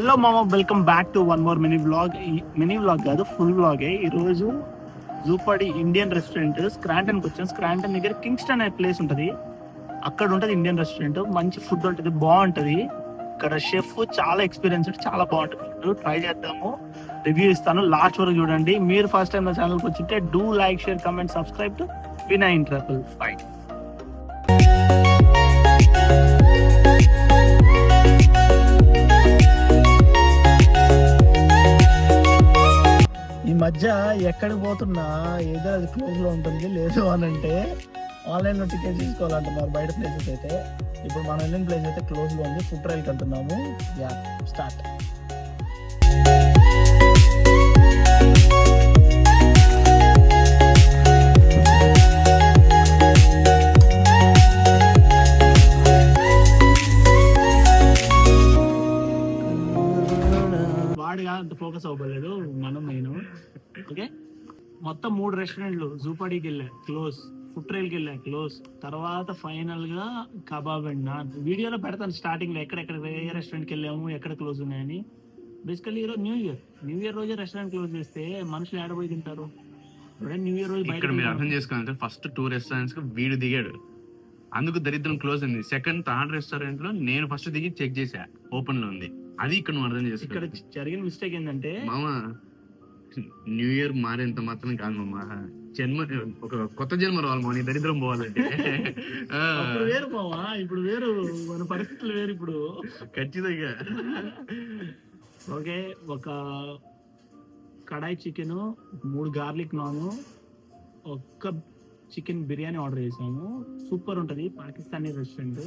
Hello మామ, welcome back to one more mini vlog కాదు, full వ్లాగే. ఈరోజు జూపాడి ఇండియన్ రెస్టారెంట్ స్క్రాంటన్కి వచ్చాం. స్క్రాంటన్ దగ్గర కింగ్స్టన్ అనే ప్లేస్ ఉంటుంది, అక్కడ ఉంటుంది ఇండియన్ రెస్టారెంట్. మంచి ఫుడ్ ఉంటుంది, బాగుంటుంది. ఇక్కడ షెఫ్ చాలా ఎక్స్పీరియన్స్, చాలా బాగుంటుంది ఫుడ్. ట్రై చేద్దాము, రివ్యూ ఇస్తాను, లాస్ట్ వరకు చూడండి. మీరు ఫస్ట్ టైం నా ఛానల్కి వచ్చింటే do like, share, comment, subscribe to Vinay travel. By. ఈ మధ్య ఎక్కడికి పోతున్నా ఏదో అది క్లోజ్ లో ఉంటుంది, లేదు అని అంటే ఆన్లైన్ లో టికెట్ తీసుకోవాలంటున్నారు బయట ప్లేసెస్ అయితే. ఇప్పుడు మనం వెళ్ళిన ప్లేస్ అయితే క్లోజ్ లో ఉంది. ఫుడ్ ట్రైల్కి వెళ్తున్నాము. Yeah, start. వాడిగా అంత ఫోకస్ అవ్వలేదు, మనం మెయిన్. ఓకే, మొత్తం 3 రెస్టారెంట్లు జూపాడీకి వెళ్ళా, క్లోజ్. ఫుడ్ ట్రైల్కి వెళ్ళా, క్లోజ్. తర్వాత ఫైనల్ గా కబాబ్ అండ్ నాన్. వీడియోలో పెడతాను స్టార్టింగ్ లో ఎక్కడెక్కడ ఏ రెస్టారెంట్కి వెళ్ళాము, ఎక్కడ క్లోజ్ ఉన్నాయని. బేసికల్లీ ఈరోజు న్యూ ఇయర్ రోజే రెస్టారెంట్ క్లోజ్ చేస్తే మనుషులు ఏడబోయి తింటారు. న్యూ ఇయర్ రోజు ఇక్కడ మీరు అర్థం చేసుకోవాలంటే ఫస్ట్ 2 రెస్టారెంట్స్ కి వీడు దిగాడు, అందుకు దరిద్రం క్లోజ్ అయింది. సెకండ్, థర్డ్ రెస్టారెంట్ లో నేను ఫస్ట్ దిగి చెక్ చేసా, ఓపెన్ లో ఉంది. అది ఇక్కడ నువ్వు అర్థం చేసుకో. ఇక్కడ జరిగిన మిస్టేక్ ఏంటంటే, మామ న్యూ ఇయర్ మారేంత మాత్రం కాదు మామ, జన్మ ఒక కొత్త జన్మ రావాలి మా, నీ దరిద్రం పోవాలంటే. వేరు మావా, ఇప్పుడు వేరు, మన పరిస్థితులు వేరు ఇప్పుడు. ఖచ్చితంగా. ఓకే, ఒక కడాయి చికెన్, 3 గార్లిక్ నాన్, ఒక్క చికెన్ బిర్యానీ ఆర్డర్ చేసాము. సూపర్ ఉంటుంది, పాకిస్తానీ రెస్టారెంట్.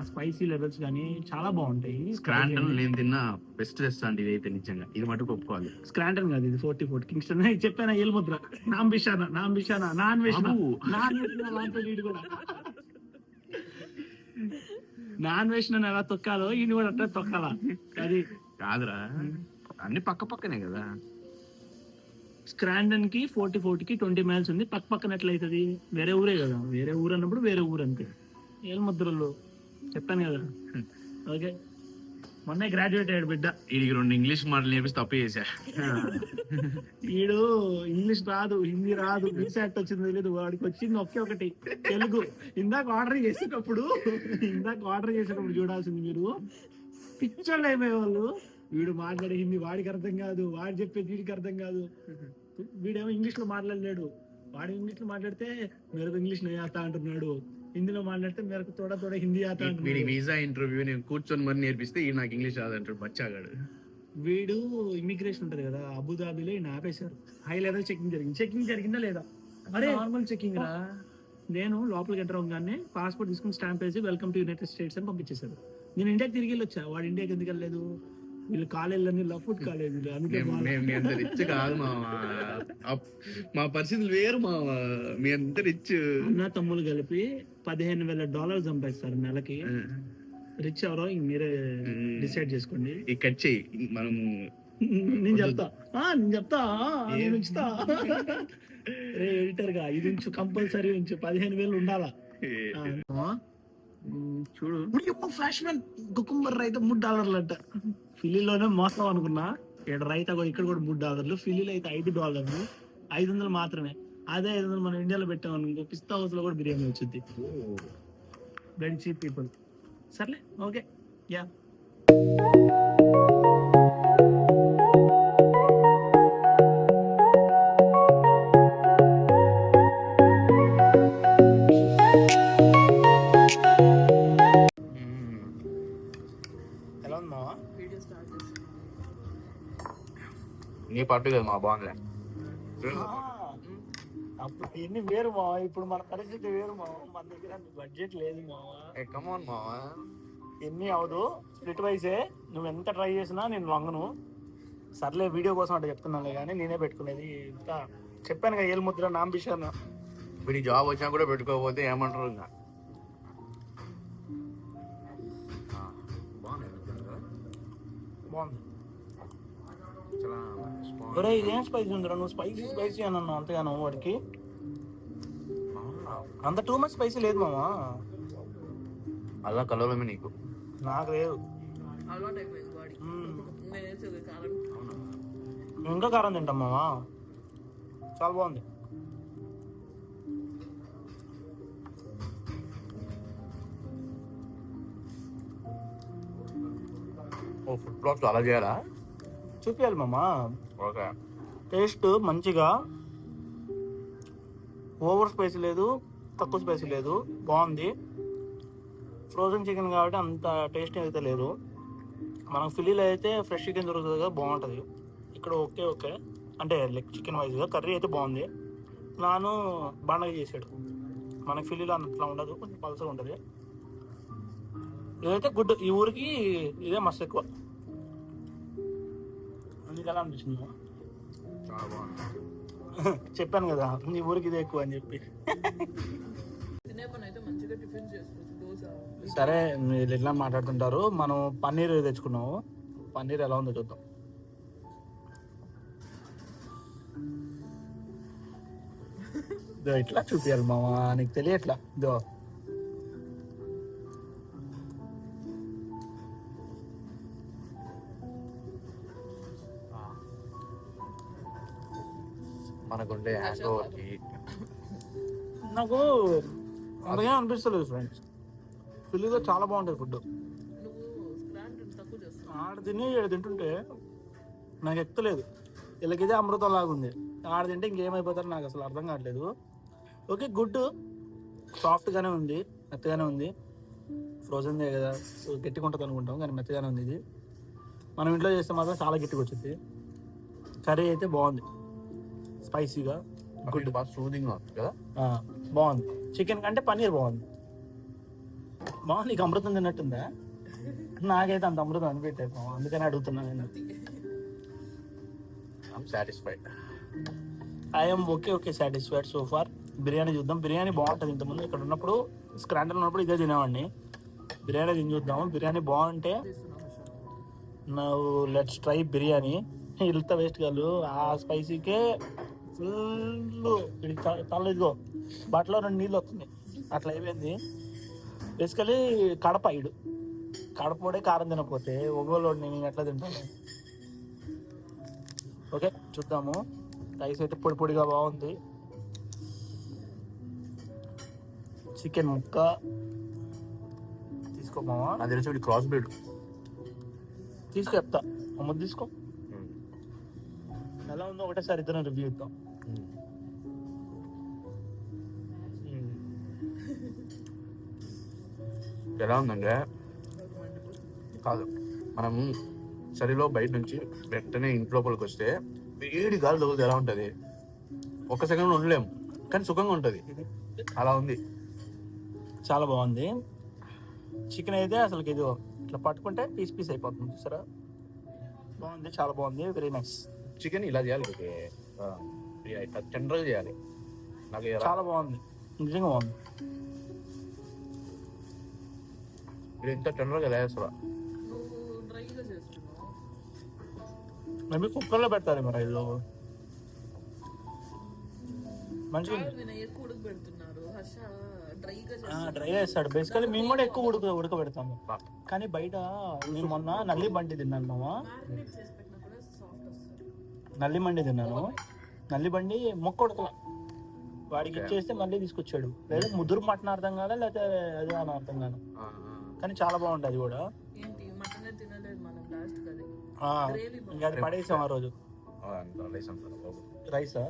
ఆ స్పైసీ లెవెల్స్ కానీ చాలా బాగుంటాయి. స్క్రాంటన్ నేను తిన్న బెస్ట్ రెస్టారెంట్ ఇది అయితే, నిజంగా ఇది మటుకు ఒప్పుకోవాలి. స్క్రాంటన్ కాదు, ఇది 44 కింగ్స్టన్. చెప్పాను ఏలుముద్ర, నాంబిషానా నాన్ వెజ్ కూడా. నాన్ వెజ్ నన్ను ఎలా తొక్కాలో ఈయన కూడా అట్లా తొక్కాలా. అది కాదురా, అన్ని పక్క పక్కనే కదా. స్క్రాంటన్ కి 44 కి 20 మైల్స్ ఉంది. పక్క పక్కన ఎట్లయితుంది, వేరే ఊరే కదా. వేరే ఊరు అన్నప్పుడు వేరే ఊరు అంతే. ఏలుముద్రలో చెప్పాను కదా. ఓకే, మొన్నే గ్రాడ్యుయేట్ అయ్యాడు బిడ్డ. వీడికి 2 ఇంగ్లీష్ మాటలు నేర్పిస్తే తప్పు చేశా. వీడు ఇంగ్లీష్ రాదు, హిందీ రాదు, రీసెట్ వచ్చింది తెలియదు. వాడికి వచ్చింది ఒకటి తెలుగు. ఇందాక ఆర్డర్ చేసేటప్పుడు చూడాల్సింది మీరు, పిక్చర్లు అయిపోయేవాళ్ళు. వీడు మాట్లాడే హిందీ వాడికి అర్థం కాదు, వాడు చెప్పేది వీడికి అర్థం కాదు. వీడేమో ఇంగ్లీష్ లో మాట్లాడలేడు. వాడు ఇంగ్లీష్ లో మాట్లాడితే మీరు ఇంగ్లీష్ నై ఆతా అంటున్నాడు, హిందీలో మాట్లాడితే మీరు తోడ హిందీ ఆతా అంటున్నాడు. వీసా ఇంటర్వ్యూ నేను కూర్చొని మరి నేర్పిస్తే ఈ నాకు ఇంగ్లీష్ రాదంటాడు బచ్చాగాడు. వీడు ఇమిగ్రేషన్ ఉంటది కదా, అబుదాబిలో ఈయన ఆపేశారు. హై లెవెల్ చెకింగ్ జరిగిందా లేదా? అరే నార్మల్ చెకింగ్ రా. నేను లోపలికి ఎంటర్ అవ్వగానే పాస్పోర్ట్ తీసుకుని స్టాంప్ వేసి వెల్కమ్ టు యునైటెడ్ స్టేట్స్ అని పంపించేశారు. నేను ఇండియాకి తిరిగి వెళ్ళొచ్చా, వాడు ఇండియాకి ఎందుకు వెళ్ళలేదు? వీళ్ళు కాలేజీలన్నీ లఫ్ట్ కాలేజీలు. అందుకే రిచ్ కాదు మావా, మా పరిస్థితులు వేరు మావా. మీ అంత రిచ్. అన్న తమ్ముళ్ళు కలిపి $15,000 సంపాదిస్తారు నెలకి. రిచ్ ఎవరో మీరే డిసైడ్ చేసుకోండి. కట్ చేయి, మనం నేను చెప్తా నేను ఉంచుతా. రే ఎడిటర్ గా ఇది ఉంచు, కంపల్సరీ ఉంచు. 15,000 ఉండాలా. చూడు, ఫ్లాష్ మ్యాన్ కుకుంబర్ రైత $3 అంట. ఫిల్లీలోనే మోసం అనుకున్నా. ఇక్కడ రైత ఇక్కడ కూడా $3, ఫిల్లీలో అయితే $5, 500 మాత్రమే. అదే 500 మనం ఇండియాలో పెట్టామనుకో, పిస్తా హౌస్ లో కూడా బిర్యానీ వచ్చింది. Very cheap people. సర్లే, ఓకే, యా. నీ పట్టు కదా మా, బాగుందిలే. అప్పుడు ఎన్ని వేరు మావా, ఇప్పుడు మన పరిస్థితి వేరు మావా. మన దగ్గర బడ్జెట్ లేదు మావా. కమాన్ మావా, ఎన్ని అవదు. స్ప్లిట్ వైసే, నువ్వు ఎంత ట్రై చేసినా నేను వంగను. సర్లే, వీడియో కోసం అంటే చెప్తున్నాను కానీ నేనే పెట్టుకునేది. ఇంకా చెప్పాను కదా, ఏలుముద్ర నాంబిషన్. వీడి జాబ్ వచ్చినా కూడా పెట్టుకోకపోతే ఏమంటారు ఇంకా. బాగుంది. ఒరే ఇదేం స్పైసీ ఉందిరా, నువ్వు స్పైసీ అని అన్నావు అంతగానో. వాడికి అంత టూ మచ్ స్పైసీ లేదు మామా. అలా కలవడమే నీకు, నాకు లేదు. ఇంకా కారం తింటాం మామా, చాలా బాగుంది. ఓ ఫుడ్ బ్లాగ్స్ అలా చేయాలా? చూపించాలి మామా. ఓకే. టేస్ట్ మంచిగా, ఓవర్ స్పైసీ లేదు, తక్కువ స్పైసీ లేదు, బాగుంది. ఫ్రోజన్ చికెన్ కాబట్టి అంత టేస్ట్ అయితే లేదు. మనం ఫిల్లీలో అయితే ఫ్రెష్ చికెన్ దొరుకుతుంది కదా, బాగుంటుంది. ఇక్కడ ఓకే ఓకే అంటే లెగ్ చికెన్ వైజ్గా కర్రీ అయితే బాగుంది. నాను బాగా చేసాడు. మనకి ఫిల్లీలో అట్లా ఉండదు, కొంచెం పల్సగా ఉంటుంది. ఇదైతే గుడ్. ఈ ఊరికి ఇదే మస్తు ఎక్కువ. అందుకలా అనిపించింది. చాలా బాగుంది. చెప్పాను కదా నీ ఊరికి ఇదే ఎక్కువ అని చెప్పి. తినే పని అయితే మంచిగా టిఫిన్ చేసుకోవచ్చు. దోశ, సరే మీరు ఎట్లా మాట్లాడుతుంటారు. మనం పన్నీర్ తెచ్చుకున్నాము. పన్నీర్ ఎలా ఉందో చూద్దాం. ఇదో ఇట్లా చూపించాలి మామ, నీకు తెలియట్లా. ఇదో మనకుండే హ్యాంగ్ ఓవర్కి నాకు అంతగా అనిపిస్తలేదు ఫ్రెండ్స్. ఫిల్లీలో చాలా బాగుంటుంది ఫుడ్. నువ్వు స్క్రాంటన్ తక్కువ చేస్తున్నావు. ఆడ తిని ఈడ తింటుంటే నాకు ఎక్కలేదు. వీళ్ళకిదే అమృతం లాగా ఉంది. ఆడ తింటే ఇంకేమైపోతారో నాకు అసలు అర్థం కావట్లేదు. ఓకే గుడ్, సాఫ్ట్గానే ఉంది, మెత్తగానే ఉంది. ఫ్రోజన్దే కదా, సో గట్టిగా ఉంటుంది అనుకుంటాం, కానీ మెత్తగానే ఉంది. ఇది మనం ఇంట్లో చేస్తే మాత్రం చాలా గట్టిగా వచ్చింది. కర్రీ అయితే బాగుంది, స్పైసీగా గుడ్, బాగా సూదింగ్ ఉంది కదా. బాగుంది. చికెన్ కంటే పన్నీర్ బాగుంది. బాగుంది. నీకు అమృతం తిన్నట్టుందా? నాకైతే అంత అమృతం అనిపించలేదు, అందుకని అడుగుతున్నాను నేను. I'm satisfied. I'm okay satisfied so far. Biryani చూద్దాం. బిర్యానీ బాగుంటుంది. ఇంతకుముందు ఇక్కడ ఉన్నప్పుడు, స్క్రాంటన్ ఉన్నప్పుడు ఇదే తినేవాడిని. బిర్యానీ తిని చూద్దాం. బిర్యానీ బాగుంటే నువ్వు లెట్స్ ట్రై బిర్యానీ. ఇంత వేస్ట్ కాదు, ఆ స్పైసీకే ఫుల్ తల ఇదిగో బట్టలో 2 నీళ్ళు వస్తున్నాయి, అట్లా అయిపోయింది. బేసికలీ కడప ఇడు కడపడే కారం తినకపోతే ఒగోలో నేను ఎట్లా తింటాను. ఓకే చూద్దాము. రైస్ అయితే పొడి పొడిగా బాగుంది. చికెన్ ముక్క తీసుకోమావా? నాకు తెలిసి క్రాస్ బ్రీడ్. తీసుకో, చెప్తా. ముద్ద తీసుకో. ఎలా ఉందో ఒకటేసారి ఇద్దరు రివ్యూ ఇద్దాం. ఎలా ఉందంటే కాదు, మనం చలిలో బయట నుంచి వెంటనే ఇంటి లోపలికి వస్తే వేడి గాలి తగులుతుంది. ఎలా ఉంటుంది, ఒక్క సెకండ్ ఉండలేము, కానీ సుఖంగా ఉంటుంది. అలా ఉంది. చాలా బాగుంది. చికెన్ అయితే అసలు ఇది ఇట్లా పట్టుకుంటే పీస్ పీస్ అయిపోతుంది, చూసారా? బాగుంది, చాలా బాగుంది. Very nice. చికెన్ ఇలా చేయాలి, ఇట్లా జనరల్ చేయాలి. నాకు చాలా బాగుంది, నిజంగా బాగుంది. ఇది ఇంత టెండర్గా లేస్తారా? నువ్వు డ్రైగా చేస్తున్నావు. మేబీ కుక్కర్లో పెడతారు మరి ఇది మంచిగా. ఎక్కువ ఉడకబెడుతున్నారు. హర్ష డ్రైగా డ్రై చేస్తాడు. బేసికలీ మేము కూడా ఎక్కువ ఉడకబెడతాము. కానీ బయట నేను మొన్న నల్లి బండి తిన్నాను మామ. మ్యారినేట్ చేసి పెట్టినా కూడా సాఫ్ట్ వస్తుంది. నల్లి బండి తిన్నాను. నల్లి బండి మొక్క ఉడకల, వాడికి ఇచ్చేస్తే మళ్ళీ తీసుకొచ్చాడు. లేదా ముదురు మటన్ అర్థం కాదా, లేకపోతే అదే అని అర్థం కాదు, కానీ చాలా బాగుంటుంది అది కూడా. ఏంటి మటన్ తినలేదు మనం లాస్ట్ కది. ఇంకా అది పడేసాం ఆ రోజు. రైసా?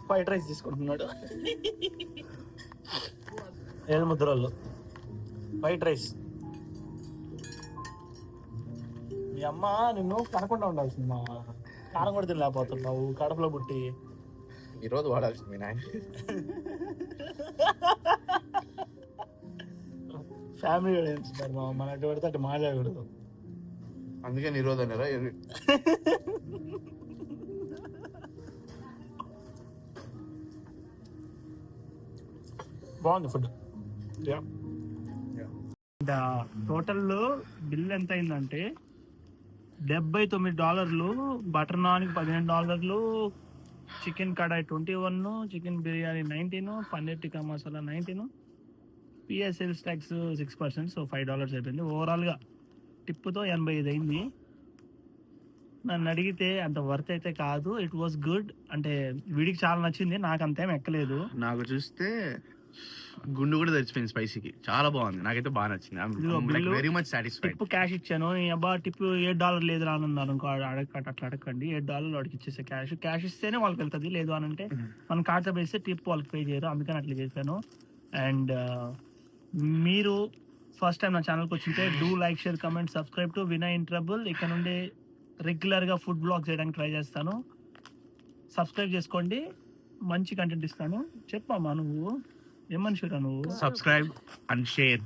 వైట్ రైస్ తీసుకుంటున్నాడు. ఏది ముద్రల్లో వైట్ రైస్. మీ అమ్మ నిన్ను కనకుండా ఉండాల్సింది మా, కారం కూడా తినలేకపోతున్నావు కడపలో పుట్టి. ఈరోజు వాడాల్సింది మీ నాయన. ఫ్యామిలీ ఏంటున్నారు మా, మన అటు పడితే అటు మాట్లాడకూడదు. అందుకే ఈరోజు అన్నారా? బాగుంది ఫుడ్. టోటల్ బిల్ ఎంత అయిందంటే $79, బటర్ నాన్ $15, చికెన్ కడాయి 21, chicken biryani 19, paneer tikka masala 19, పిఎస్ఎల్ tax 6%, so $5 అయిపోయింది. ఓవరాల్గా టిప్పుతో 85 అయింది. నన్ను అడిగితే అంత వర్త్ అయితే కాదు. ఇట్ వాస్ గుడ్, అంటే వీడికి చాలా నచ్చింది, నాకు అంతేం ఎక్కలేదు. నాకు చూస్తే గుండు కూడా తెచ్చిపోయింది స్పైసీకి. చాలా బాగుంది, నాకైతే బాగా నచ్చింది. ఇదిగో bill. Very much satisfied. Tip cash ఇచ్చాను. ఈ అబ్బా టిప్ $7 లేదు అని అన్నారు ఇంకో అట్లా అడగండి. $7 వాడికి ఇచ్చేసే క్యాష్ ఇస్తేనే వాళ్ళకి వెళ్తుంది. లేదు అని అంటే మనం కార్డ్తో వేస్తే టిప్ వాళ్ళకి పే చేయరు, అందుకని అట్లా చేశాను. అండ్ మీరు ఫస్ట్ టైం నా ఛానల్కి వచ్చింటే do like, share, comment, subscribe to Vinay in trouble. ఇక్కడ నుండి రెగ్యులర్గా ఫుడ్ బ్లాగ్ చేయడానికి ట్రై చేస్తాను. సబ్స్క్రైబ్ చేసుకోండి, మంచి కంటెంట్ ఇస్తాను. చెప్పమ్మా నువ్వు ఏం మనిషిరా నువ్వు? Subscribe and share.